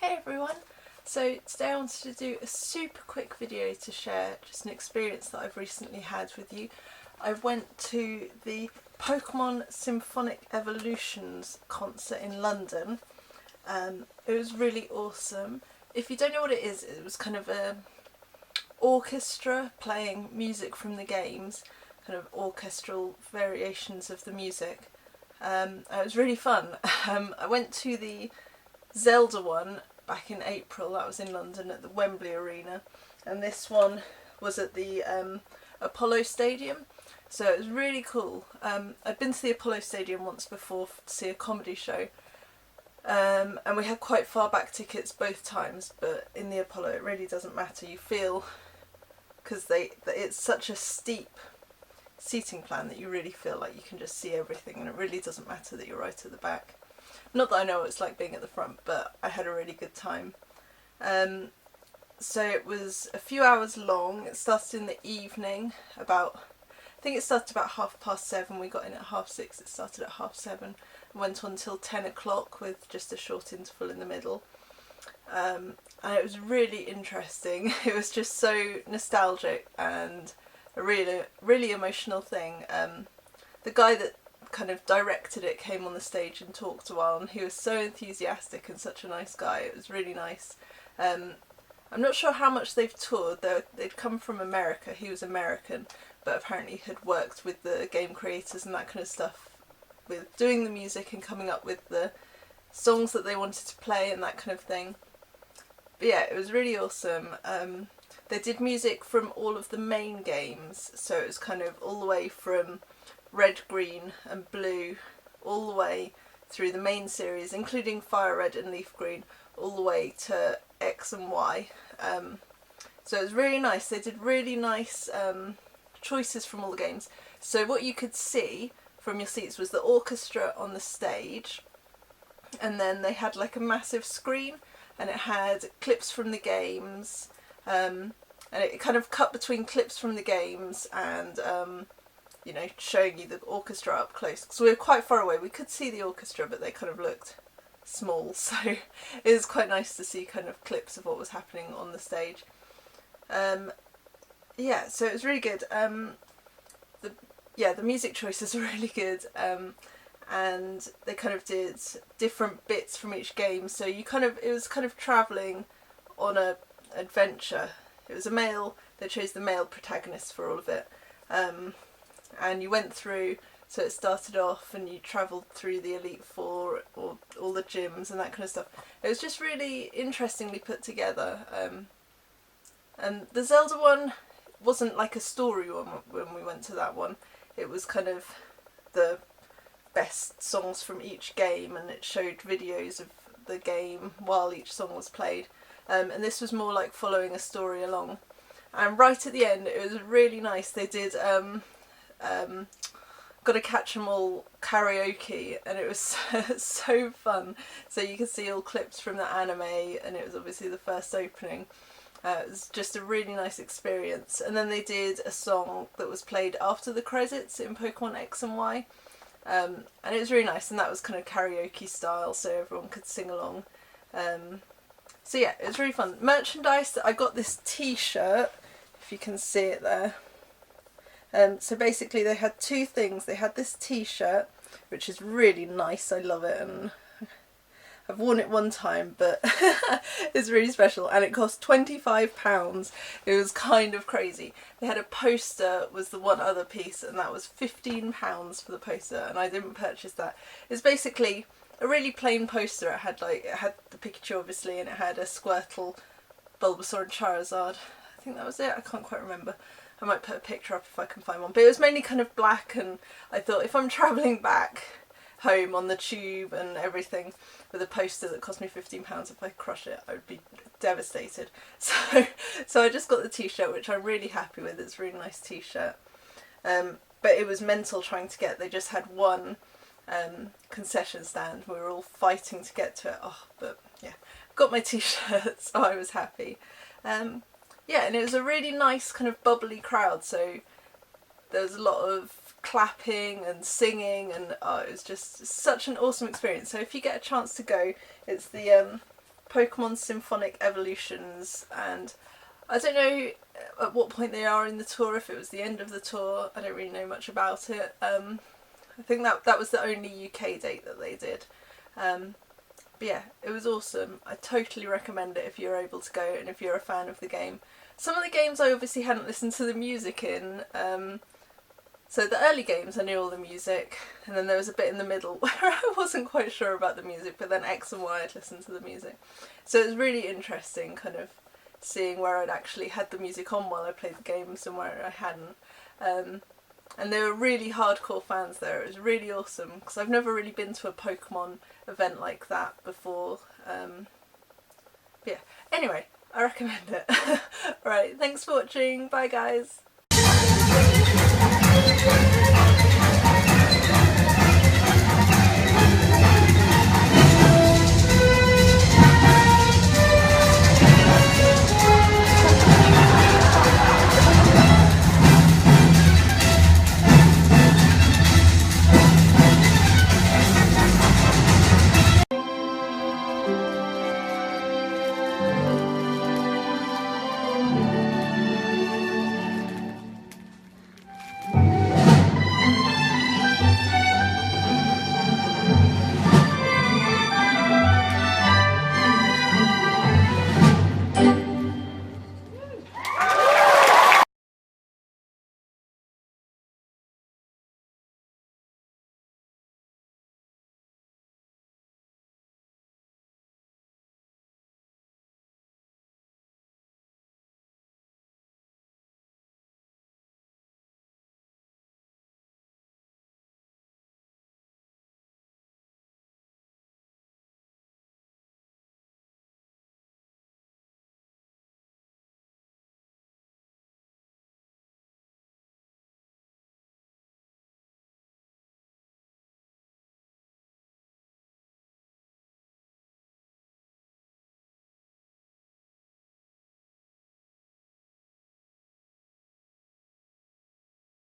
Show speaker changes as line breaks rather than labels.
Hey everyone! So today I wanted to do a super quick video to share just an experience that I've recently had with you. I went to the Pokémon Symphonic Evolutions concert in London. It was really awesome. If you don't know what it was kind of a orchestra playing music from the games, kind of orchestral variations of the music. It was really fun. I went to the Zelda one back in April. That was in London at the Wembley Arena, and this one was at the Apollo Stadium, so it was really cool. I'd been to the Apollo Stadium once before to see a comedy show, and we had quite far back tickets both times, but in the Apollo it really doesn't matter. You feel, because it's such a steep seating plan, that you really feel like you can just see everything, and it really doesn't matter that you're right at the back. Not that I know what it's like being at the front, but I had a really good time. So it was a few hours long. It started in the evening, I think it started about 7:30. We got in at 6:30. It started at 7:30 and went on till 10 o'clock with just a short interval in the middle. And it was really interesting. It was just so nostalgic and a really, really emotional thing. The guy that kind of directed it came on the stage and talked a while, and he was so enthusiastic and such a nice guy. It was really nice. I'm not sure how much they've toured. They'd come from America. He was American, but apparently had worked with the game creators and that kind of stuff, with doing the music and coming up with the songs that they wanted to play and that kind of thing. But yeah, it was really awesome. They did music from all of the main games, so it was kind of all the way from Red, Green and Blue, all the way through the main series, including Fire Red and Leaf Green, all the way to X and Y. So it was really nice. They did really nice choices from all the games. So what you could see from your seats was the orchestra on the stage, and then they had like a massive screen, and it had clips from the games, and it kind of cut between clips from the games and you know, showing you the orchestra up close. So we were quite far away. We could see the orchestra, but they kind of looked small, so it was quite nice to see kind of clips of what was happening on the stage. Yeah, so it was really good. The music choices are really good, and they kind of did different bits from each game. So it was kind of travelling on a adventure. It was they chose the male protagonist for all of it. And you went through, so it started off and you travelled through the Elite Four, or all the gyms and that kind of stuff. It was just really interestingly put together. And the Zelda one wasn't like a story one when we went to that one. It was kind of the best songs from each game, and it showed videos of the game while each song was played. And this was more like following a story along. And right at the end, it was really nice. They did Gotta Catch 'Em All karaoke, and it was so fun. So you could see all clips from the anime, and it was obviously the first opening. It was just a really nice experience. And then they did a song that was played after the credits in Pokemon X and Y, and it was really nice, and that was kind of karaoke style, so everyone could sing along. So yeah, it was really fun. Merchandise, I got this t-shirt, if you can see it there. So basically they had two things. They had this t-shirt, which is really nice. I love it, and I've worn it one time, but it's really special, and it cost £25. It was kind of crazy. They had a poster, was the one other piece, and that was £15 for the poster, and I didn't purchase that. It's basically a really plain poster. It had the Pikachu obviously, and it had a Squirtle, Bulbasaur and Charizard. I think that was it. I can't quite remember. I might put a picture up if I can find one. But it was mainly kind of black, and I thought if I'm travelling back home on the tube and everything with a poster that cost me £15, if I crush it, I would be devastated. So I just got the t-shirt, which I'm really happy with. It's a really nice t-shirt. But it was mental trying to get. They just had one concession stand. We were all fighting to get to it. But yeah, got my t-shirt, so I was happy. Yeah, and it was a really nice kind of bubbly crowd, so there was a lot of clapping and singing, and it was just such an awesome experience. So if you get a chance to go, it's the Pokémon Symphonic Evolutions, and I don't know at what point they are in the tour, if it was the end of the tour, I don't really know much about it. I think that was the only UK date that they did. But yeah, it was awesome. I totally recommend it if you're able to go and if you're a fan of the game. Some of the games I obviously hadn't listened to the music in, so the early games I knew all the music, and then there was a bit in the middle where I wasn't quite sure about the music, but then X and Y I'd listened to the music. So it was really interesting kind of seeing where I'd actually had the music on while I played the games and where I hadn't. And they were really hardcore fans there. It was really awesome because I've never really been to a Pokemon event like that before. But yeah, anyway, I recommend it. Alright, thanks for watching. Bye guys.